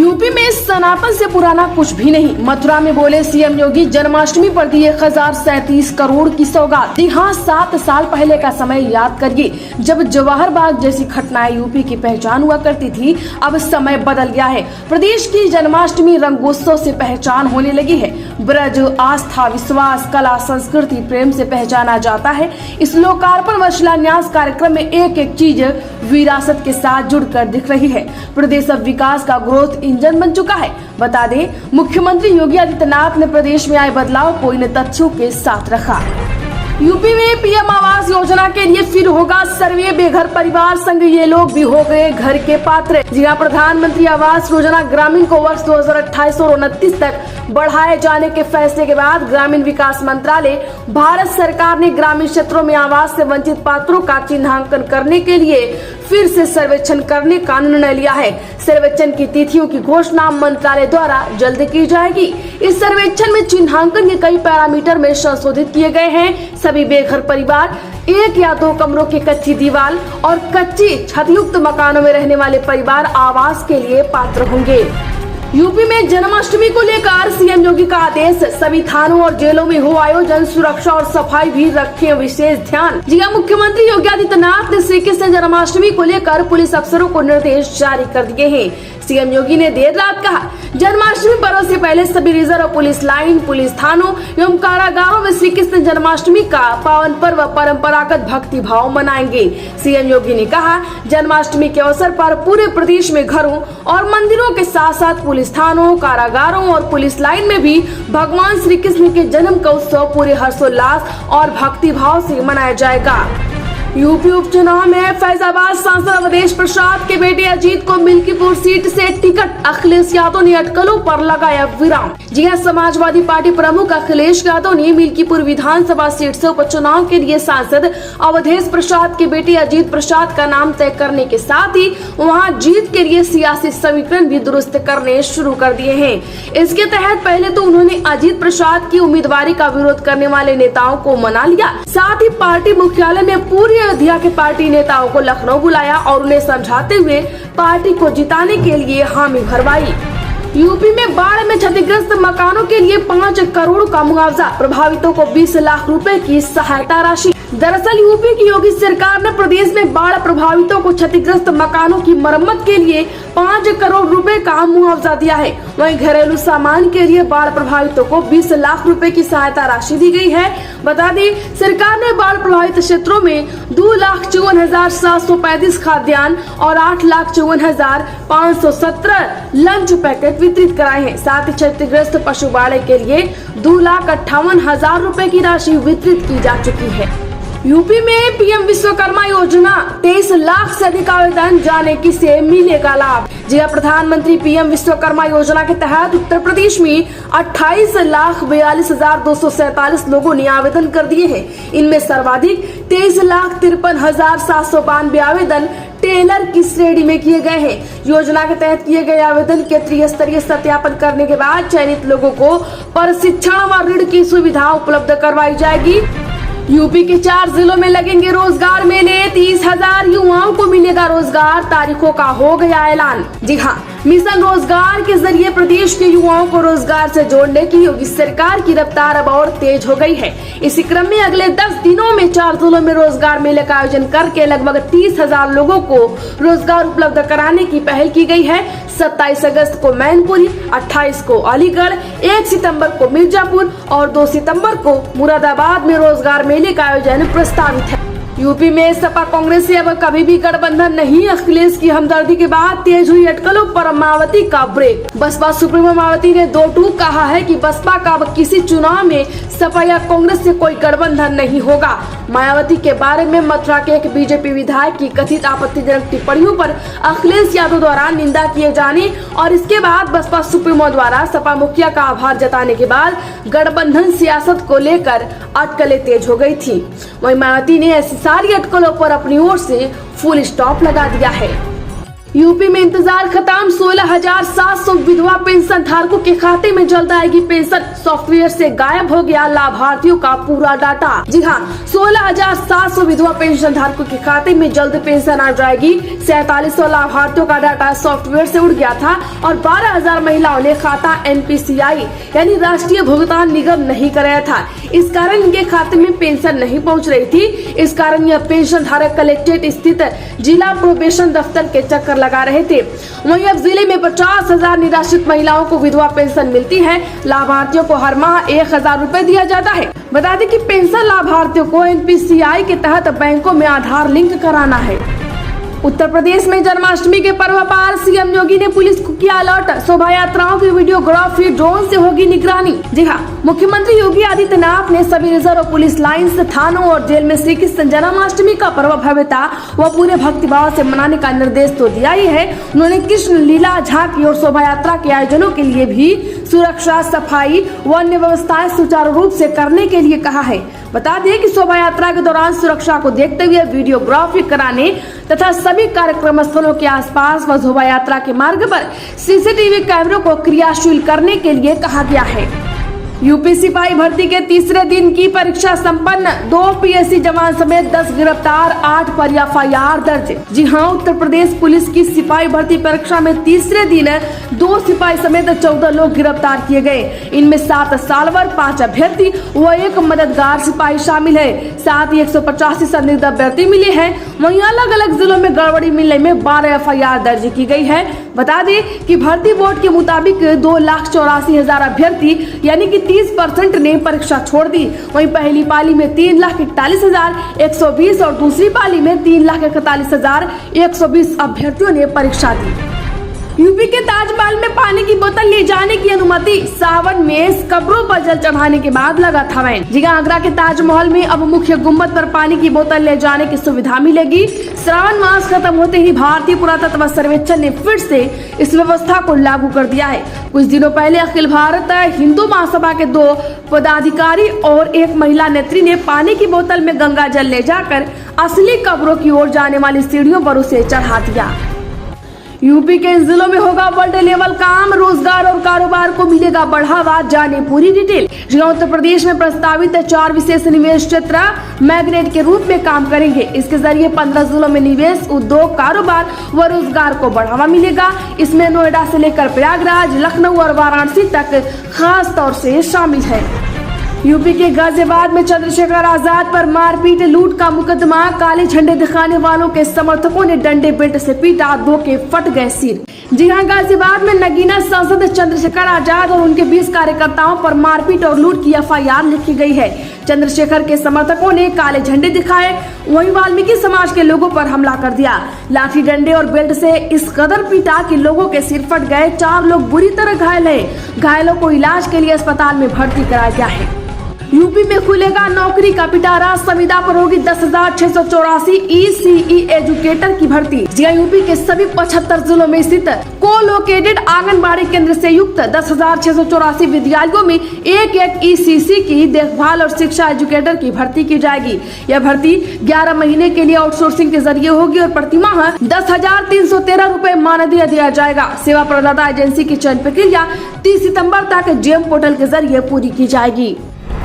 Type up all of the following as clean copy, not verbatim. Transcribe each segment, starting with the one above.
UP में सनातन से पुराना कुछ भी नहीं। मथुरा में बोले सीएम योगी, जन्माष्टमी पर दिए 1037 करोड़ की सौगात। जी हाँ, 7 साल पहले का समय याद करिए, जब जवाहर बाग जैसी घटनाएं यूपी की पहचान हुआ करती थी। अब समय बदल गया है। प्रदेश की जन्माष्टमी रंगोत्सव से पहचान होने लगी है। ब्रज आस्था, विश्वास, कला, संस्कृति, प्रेम से पहचाना जाता है। इस लोकार्पण व शिलान्यास कार्यक्रम में एक एक चीज विरासत के साथ जुड़कर दिख रही है। प्रदेश अब विकास का ग्रोथ इंजन बन चुका है। बता दें, मुख्यमंत्री योगी आदित्यनाथ ने प्रदेश में आए बदलाव को इन तथ्यों के साथ रखा। यूपी में पीएम आवास योजना के लिए फिर होगा सर्वे। बेघर परिवार संग ये लोग भी हो गए घर के पात्र। जी हाँ, प्रधानमंत्री आवास योजना ग्रामीण को वर्ष 2028 और 29 तक बढ़ाए जाने के फैसले के बाद ग्रामीण विकास मंत्रालय भारत सरकार ने ग्रामीण क्षेत्रों में आवास से वंचित पात्रों का चिन्हांकन करने के लिए फिर से सर्वेक्षण करने का निर्णय लिया है। सर्वेक्षण की तिथियों की घोषणा मंत्रालय द्वारा जल्द की जाएगी। इस सर्वेक्षण में चिन्हांकन के कई पैरामीटर में संशोधित किए गए हैं। सभी बेघर परिवार, 1 या 2 कमरों की कच्ची दीवार और कच्ची छतयुक्त मकानों में रहने वाले परिवार आवास के लिए पात्र होंगे। यूपी में जन्माष्टमी को लेकर सीएम योगी का आदेश, सभी थानों और जेलों में हो आयोजन, सुरक्षा और सफाई भी रखें विशेष ध्यान। जी हां, मुख्यमंत्री योगी आदित्यनाथ ने श्री कृष्ण जन्माष्टमी को लेकर पुलिस अफसरों को निर्देश जारी कर दिए हैं। सीएम योगी ने देर रात कहा, जन्माष्टमी पर्व से पहले सभी रिजर्व पुलिस लाइन, पुलिस थानों एवं कारागारों में श्री कृष्ण जन्माष्टमी का पावन पर्व परंपरागत भक्ति भाव मनाएंगे। सीएम योगी ने कहा, जन्माष्टमी के अवसर पर पूरे प्रदेश में घरों और मंदिरों के साथ साथ पुलिस थानों, कारागारों और पुलिस लाइन में भी भगवान श्री कृष्ण के जन्म का उत्सव पूरे हर्षोल्लास और भक्ति भाव से मनाया जाएगा। यूपी उपचुनाव में फैजाबाद सांसद अवधेश प्रसाद के बेटे अजीत को मिल्कीपुर सीट से टिकट, अखिलेश यादव ने अटकलों पर लगाया विराम। जी हां, समाजवादी पार्टी प्रमुख अखिलेश यादव ने मिल्कीपुर विधानसभा सीट से उपचुनाव के लिए सांसद अवधेश प्रसाद के बेटे अजीत प्रसाद का नाम तय करने के साथ ही वहां जीत के लिए सियासी समीकरण भी दुरुस्त करने शुरू कर दिए हैं। इसके तहत पहले तो उन्होंने अजीत प्रसाद की उम्मीदवारी का विरोध करने वाले नेताओं को मना लिया, साथ ही पार्टी मुख्यालय में पूरी अयोध्या के पार्टी नेताओं को लखनऊ बुलाया और उन्हें समझाते हुए पार्टी को जिताने के लिए हामी भरवाई। यूपी में बाढ़ में क्षतिग्रस्त मकानों के लिए 5 करोड़ का मुआवजा, प्रभावितों को 20 लाख रुपए की सहायता राशि। दरअसल यूपी की योगी सरकार ने प्रदेश में बाढ़ प्रभावितों को क्षतिग्रस्त मकानों की मरम्मत के लिए 5 करोड़ रुपए का मुआवजा दिया है। वहीं घरेलू सामान के लिए बाढ़ प्रभावितों को 20 लाख रुपए की सहायता राशि दी गई है। बता दें, सरकार ने बाढ़ प्रभावित क्षेत्रों में 2,54,735 खाद्यान्न और 8,54,517 लंच पैकेट वितरित कराए हैं। साथ ही क्षतिग्रस्त पशुवाड़े के लिए 2,58,000 रुपए की राशि वितरित की जा चुकी है। यूपी में पीएम विश्वकर्मा योजना, 23 लाख से अधिक आवेदन, जाने किसे मिलेगा लाभ। जी हां, प्रधानमंत्री पीएम विश्वकर्मा योजना के तहत उत्तर प्रदेश में 28,42,247 लोगों ने आवेदन कर दिए हैं। इनमें सर्वाधिक 23,53,792 आवेदन टेलर की श्रेणी में किए गए हैं। योजना के तहत किए गए आवेदन के त्रिस्तरीय सत्यापन करने के बाद चयनित लोगों को प्रशिक्षण व ऋण की सुविधा उपलब्ध करवाई जाएगी। यूपी के 4 जिलों में लगेंगे रोजगार मेले, 30,000 युवाओं को मिलेगा रोजगार, तारीखों का हो गया ऐलान। जी हाँ, मिशन रोजगार के जरिए प्रदेश के युवाओं को रोजगार से जोड़ने की योगी सरकार की रफ्तार अब और तेज हो गई है। इसी क्रम में अगले 10 दिनों में 4 जिलों में रोजगार मेले का आयोजन करके लगभग 30,000 लोगों को रोजगार उपलब्ध कराने की पहल की गई है। 27 अगस्त को मैनपुरी, 28 को अलीगढ़, 1 सितंबर को मिर्जापुर और 2 सितंबर को मुरादाबाद में रोजगार मेले का आयोजन प्रस्तावित है। यूपी में सपा कांग्रेस से अब कभी भी गठबंधन नहीं। अखिलेश की हमदर्दी के बाद तेज हुई अटकलों पर मायावती का ब्रेक। बसपा सुप्रीमो मायावती ने 2 टूक कहा है कि बसपा का अब किसी चुनाव में सपा या कांग्रेस से कोई गठबंधन नहीं होगा। मायावती के बारे में मथुरा के एक बीजेपी विधायक की कथित आपत्तिजनक टिप्पणियों पर अखिलेश यादव द्वारा निंदा किए जाने और इसके बाद बसपा सुप्रीमो द्वारा सपा मुखिया का आभार जताने के बाद गठबंधन सियासत को लेकर अटकलें तेज हो गई थी। वहीं मायावती ने ऐसी सारी अटकलों पर अपनी ओर से फुल स्टॉप लगा दिया है। यूपी में इंतजार खत्म, 16,700 विधवा पेंशन धारकों के खाते में जल्द आएगी पेंशन। सॉफ्टवेयर से गायब हो गया लाभार्थियों का पूरा डाटा। जी हाँ, 16,700 विधवा पेंशन धारकों के खाते में जल्द पेंशन आ जाएगी। 4700 लाभार्थियों का डाटा सॉफ्टवेयर से उड़ गया था और 12,000 महिलाओं ने खाता NPCI यानी राष्ट्रीय भुगतान निगम नहीं कराया था। इस कारण इनके खाते में पेंशन नहीं पहुँच रही थी। इस कारण यह पेंशन धारक कलेक्ट्रेट स्थित जिला प्रोबेशन दफ्तर के चक्कर लगा रहे थे। वहीं अब जिले में 50,000 निराश्रित महिलाओं को विधवा पेंशन मिलती है। लाभार्थियों को हर माह 1,000 रुपए दिया जाता है। बता दें कि पेंशन लाभार्थियों को NPCI के तहत बैंकों में आधार लिंक कराना है। उत्तर प्रदेश में जन्माष्टमी के पर्व पर सीएम योगी ने पुलिस को किया अलर्ट। शोभा यात्राओं की वीडियोग्राफी ड्रोन से होगी निगरानी। जी हाँ, मुख्यमंत्री योगी आदित्यनाथ ने सभी रिजर्व पुलिस लाइंस, थानों और जेल में श्री कृष्ण जन्माष्टमी का पर्व भव्यता व पूरे भक्तिभाव से मनाने का निर्देश तो दिया ही है। उन्होंने कृष्ण लीला, झांकी और शोभा यात्रा के आयोजनों के लिए भी सुरक्षा, सफाई व अन्य व्यवस्थाएं सुचारू रूप से करने के लिए कहा है। बता दें कि शोभा यात्रा के दौरान सुरक्षा को देखते हुए वीडियोग्राफी कराने तथा सभी कार्यक्रम स्थलों के आसपास व शोभा यात्रा के मार्ग पर CCTV कैमरों को क्रियाशील करने के लिए कहा गया है। यूपी सिपाही भर्ती के तीसरे दिन की परीक्षा संपन्न, 2 PSC जवान समेत 10 गिरफ्तार, 8 पर FIR दर्ज। जी हां, उत्तर प्रदेश पुलिस की सिपाही भर्ती परीक्षा में तीसरे दिन 2 सिपाही समेत 14 लोग गिरफ्तार किए गए। इनमें 7 सालवर, 5 अभ्यर्थी व 1 मददगार सिपाही शामिल है। साथ ही 185 संदिग्ध अभ्यर्थी मिले हैं। वहीं अलग अलग जिलों में गड़बड़ी मिलने में 12 FIR दर्ज की गई है। बता दें कि भर्ती बोर्ड के मुताबिक 2,84,000 अभ्यर्थी यानी कि 30% ने परीक्षा छोड़ दी। वहीं पहली पाली में 3,41,120 और दूसरी पाली में 3,41,120 अभ्यर्थियों ने परीक्षा दी। यूपी के ताजमहल में पानी की बोतल ले जाने की अनुमति, सावन में कब्रों पर जल चढ़ाने के बाद लगा था बैन। जी हां, आगरा के ताजमहल में अब मुख्य गुम्बद पर पानी की बोतल ले जाने की सुविधा मिलेगी। श्रावण मास खत्म होते ही भारतीय पुरातत्व सर्वेक्षण ने फिर से इस व्यवस्था को लागू कर दिया है। कुछ दिनों पहले अखिल भारत हिंदू महासभा के 2 पदाधिकारी और 1 महिला नेत्री ने पानी की बोतल में गंगा जल ले जाकर असली कब्रों की ओर जाने वाली सीढ़ियों पर उसे चढ़ा दिया। यूपी के जिलों में होगा वर्ल्ड लेवल काम, रोजगार और कारोबार को मिलेगा बढ़ावा, जाने पूरी डिटेल। उत्तर प्रदेश में प्रस्तावित 4 विशेष निवेश क्षेत्र मैग्नेट के रूप में काम करेंगे। इसके जरिए 15 जिलों में निवेश, उद्योग, कारोबार व रोजगार को बढ़ावा मिलेगा। इसमें नोएडा से लेकर प्रयागराज, लखनऊ और वाराणसी तक खास तौर से शामिल है। यूपी के गाजियाबाद में चंद्रशेखर आजाद पर मारपीट, लूट का मुकदमा, काले झंडे दिखाने वालों के समर्थकों ने डंडे बेल्ट से पीटा, 2 के फट गए सिर। जी हां, गाजियाबाद में नगीना सांसद चंद्रशेखर आजाद और उनके 20 कार्यकर्ताओं पर मारपीट और लूट की FIR लिखी गई है। चंद्रशेखर के समर्थकों ने काले झंडे दिखाए, वहीं वाल्मीकि समाज के लोगों पर हमला कर दिया। लाठी, डंडे और बेल्ट से इस कदर पीटा कि लोगों के सिर फट गए। 4 लोग बुरी तरह घायल हैं। घायलों को इलाज के लिए अस्पताल में भर्ती कराया गया है। यूपी में खुलेगा नौकरी का पिटारा, संविदा पर होगी 10,684 ECE एजुकेटर की भर्ती। यूपी के सभी 75 जिलों में स्थित कोलोकेटेड आंगनबाड़ी केंद्र से युक्त 10,684 विद्यालयों में एक ECC की देखभाल और शिक्षा एजुकेटर की भर्ती की जाएगी। यह भर्ती 11 महीने के लिए आउटसोर्सिंग के जरिए होगी और प्रतिमाह 10,313 रुपए मानदेय दिया जाएगा। सेवा प्रदाता एजेंसी की चयन प्रक्रिया 30 सितम्बर तक GEM पोर्टल के जरिए पूरी की जाएगी।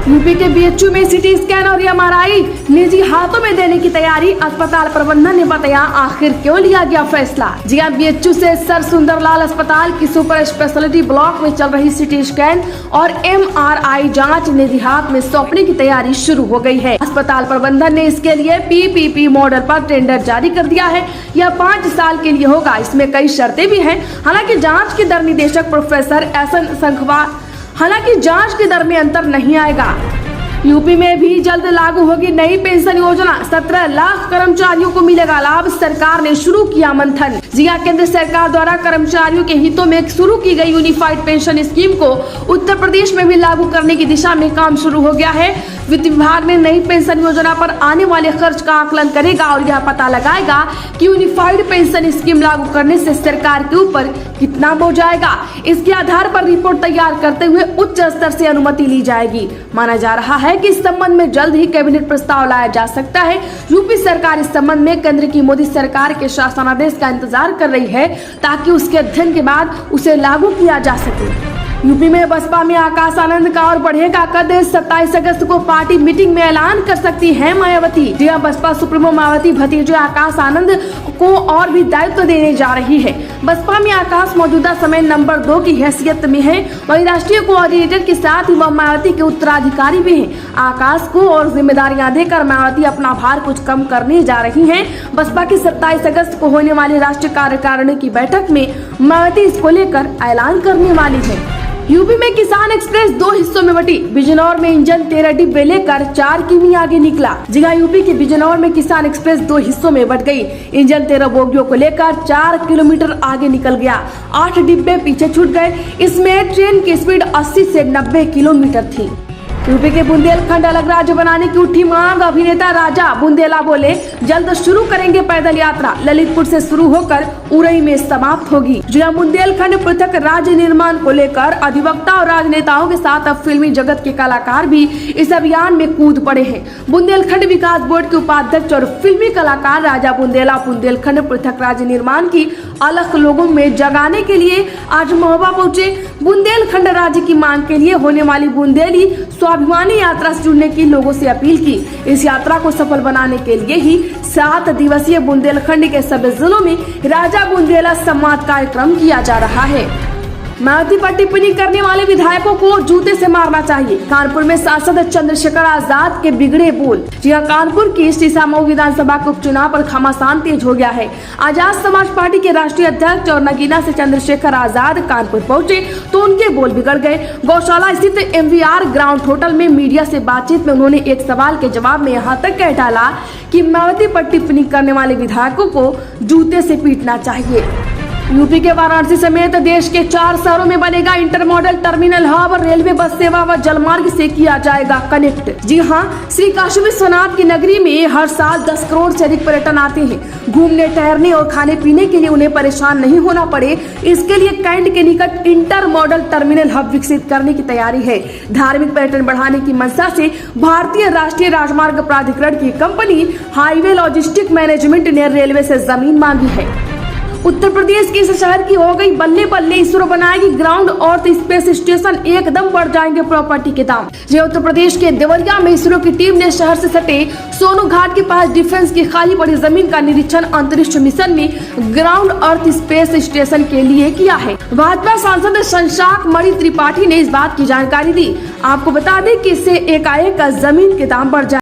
यूपी के BHU में CT स्कैन और MRI निजी हाथों में देने की तैयारी, अस्पताल प्रबंधन ने बताया आखिर क्यों लिया गया फैसला। जी हां, BHU से सर सुंदरलाल अस्पताल की सुपर स्पेशलिटी ब्लॉक में चल रही CT स्कैन और MRI जांच निजी हाथ में सौंपने की तैयारी शुरू हो गई है। अस्पताल प्रबंधन ने इसके लिए PPP मॉडल पर टेंडर जारी कर दिया है। यह 5 साल के लिए होगा। इसमें कई शर्तें भी हैं। हालांकि जांच के दर निदेशक प्रोफेसर SN संखवा हालांकि जांच के दर में अंतर नहीं आएगा। यूपी में भी जल्द लागू होगी नई पेंशन योजना, 17 लाख कर्मचारियों को मिलेगा लाभ, सरकार ने शुरू किया मंथन। जी हां, केंद्र सरकार द्वारा कर्मचारियों के हितों में शुरू की गई यूनिफाइड पेंशन स्कीम को उत्तर प्रदेश में भी लागू करने की दिशा में काम शुरू हो गया है। वित्त विभाग ने नई पेंशन योजना पर आने वाले खर्च का आकलन करेगा और यह पता लगाएगा कि यूनिफाइड पेंशन स्कीम लागू करने से सरकार के ऊपर कितना बोझ आएगा। इसके आधार पर रिपोर्ट तैयार करते हुए उच्च स्तर से अनुमति ली जाएगी। माना जा रहा है कि इस संबंध में जल्द ही कैबिनेट प्रस्ताव लाया जा सकता है। यूपी सरकार इस संबंध में केंद्र की मोदी सरकार के शासनादेश का इंतजार कर रही है ताकि उसके अध्ययन के बाद उसे लागू किया जा सके। यूपी में बसपा में आकाश आनंद का और बढ़ेगा कद। 27 अगस्त को पार्टी मीटिंग में ऐलान कर सकती है मायावती। जी हां, बसपा सुप्रीमो मायावती भतीजे आकाश आनंद को और भी दायित्व देने जा रही है। बसपा में आकाश मौजूदा समय नंबर 2 की हैसियत में है। वहीं राष्ट्रीय कोऑर्डिनेटर के साथ ही वह मायावती के उत्तराधिकारी भी हैं। आकाश को और जिम्मेदारियां देकर मायावती अपना भार कुछ कम करने जा रही हैं। बसपा की 27 अगस्त को होने वाली राष्ट्रीय कार्यकारिणी की बैठक में मायावती इसको लेकर ऐलान करने वाली है। यूपी में किसान एक्सप्रेस 2 हिस्सों में बटी। बिजनौर में इंजन 13 डिब्बे लेकर 4 किमी आगे निकला। जी हां, यूपी के बिजनौर में किसान एक्सप्रेस 2 हिस्सों में बट गई। इंजन 13 बोगियों को लेकर 4 किलोमीटर आगे निकल गया। 8 डिब्बे पीछे छूट गए। इसमें ट्रेन की स्पीड 80 से 90 किलोमीटर थी। यूपी के बुंदेलखंड अलग राज्य बनाने की उठी मांग। अभिनेता राजा बुंदेला बोले, जल्द शुरू करेंगे पैदल यात्रा। ललितपुर से शुरू होकर उरई में समाप्त होगी। जहां बुंदेलखंड पृथक राज्य निर्माण को लेकर अधिवक्ता और राजनेताओं के साथ अब फिल्मी जगत के कलाकार भी इस अभियान में कूद पड़े हैं। बुंदेलखंड विकास बोर्ड के उपाध्यक्ष और फिल्मी कलाकार राजा बुंदेला बुंदेलखंड पृथक राज्य निर्माण की अलख लोगों में जगाने के लिए आज महोबा पहुंचे। बुंदेलखंड राज्य की मांग के लिए होने वाली बुंदेली स्वाभिमानी यात्रा से जुड़ने की लोगों से अपील की। इस यात्रा को सफल बनाने के लिए ही 7 दिवसीय बुंदेलखंड के सभी जिलों में राजा बुंदेला संवाद कार्यक्रम किया जा रहा है। मायावती पर टिप्पणी करने वाले विधायकों को जूते से मारना चाहिए। कानपुर में सांसद चंद्रशेखर आजाद के बिगड़े बोल। जी हां, कानपुर की शीशामऊ विधानसभा के उपचुनाव पर घमासान तेज हो गया है। आजाद समाज पार्टी के राष्ट्रीय अध्यक्ष और नगीना से चंद्रशेखर आजाद कानपुर पहुंचे तो उनके बोल बिगड़ गए। गौशाला स्थित MVR ग्राउंड होटल में मीडिया से बातचीत में उन्होंने एक सवाल के जवाब में यहाँ तक कह डाला कि मायावती पर टिप्पणी करने वाले विधायकों को जूते से पीटना चाहिए। यूपी के वाराणसी समेत देश के 4 शहरों में बनेगा inter modal terminal hub. Railway bus सेवा व जलमार्ग से किया जाएगा कनेक्ट। जी हां, श्री काशी विश्वनाथ की नगरी में हर साल 10 करोड़ से अधिक पर्यटन आते हैं। घूमने, ठहरने और खाने पीने के लिए उन्हें परेशान नहीं होना पड़े, इसके लिए कैंट के निकट इंटर मॉडल टर्मिनल हब विकसित करने की तैयारी है। धार्मिक पर्यटन बढ़ाने की मंशा से भारतीय राष्ट्रीय राजमार्ग प्राधिकरण की कंपनी हाईवे लॉजिस्टिक मैनेजमेंट ने रेलवे से जमीन मांगी है। उत्तर प्रदेश के इस शहर की हो गई बल्ले बल्ले। इसरो बनाएगी ग्राउंड और स्पेस स्टेशन, एकदम बढ़ जाएंगे प्रॉपर्टी के दाम। जो उत्तर प्रदेश के देवरिया में इसरो की टीम ने शहर से सटे सोनू घाट के पास डिफेंस की खाली पड़ी जमीन का निरीक्षण अंतरिक्ष मिशन में ग्राउंड अर्थ स्पेस स्टेशन के लिए किया है। भाजपा सांसद शशांक मणि त्रिपाठी ने इस बात की जानकारी दी। आपको बता दें कि इससे एकाएक जमीन के दाम बढ़ जाए।